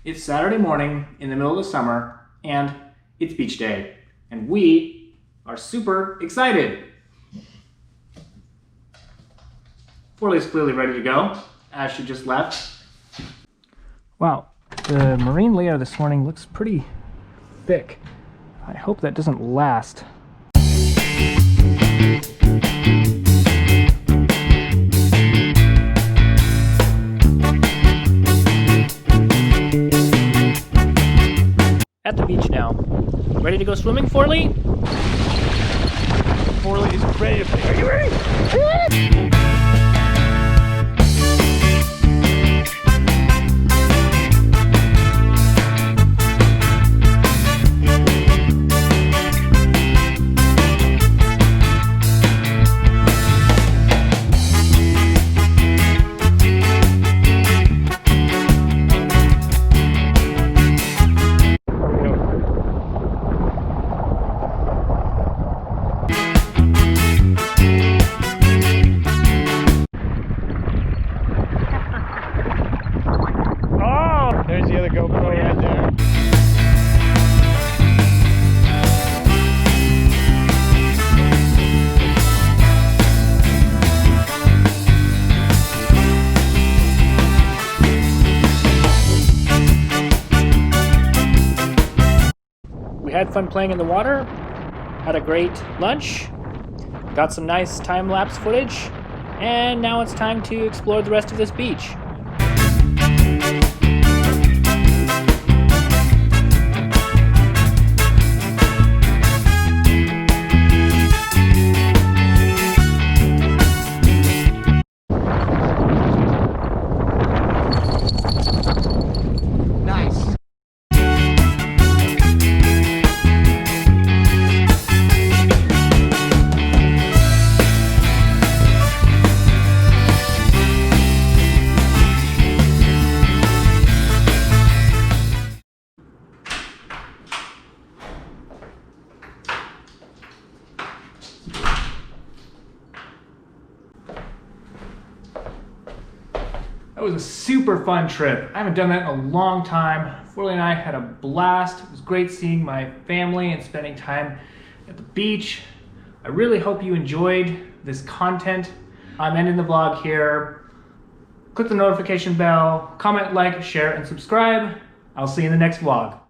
It's Saturday morning in the middle of the summer, and it's beach day, and we are super excited. Forli's clearly ready to go, as she just left. Wow, the marine layer this morning looks pretty thick. I hope that doesn't last. At the beach now. Ready to go swimming, Forli? Forli is ready to play. Are you ready? There's the other GoPro right there. We had fun playing in the water, had a great lunch, got some nice time-lapse footage, and now it's time to explore the rest of this beach. Nice. That was a super fun trip. I haven't done that in a long time. Forli and I had a blast. It was great seeing my family and spending time at the beach. I really hope you enjoyed this content. I'm ending the vlog here. Click the notification bell, comment, like, share, and subscribe. I'll see you in the next vlog.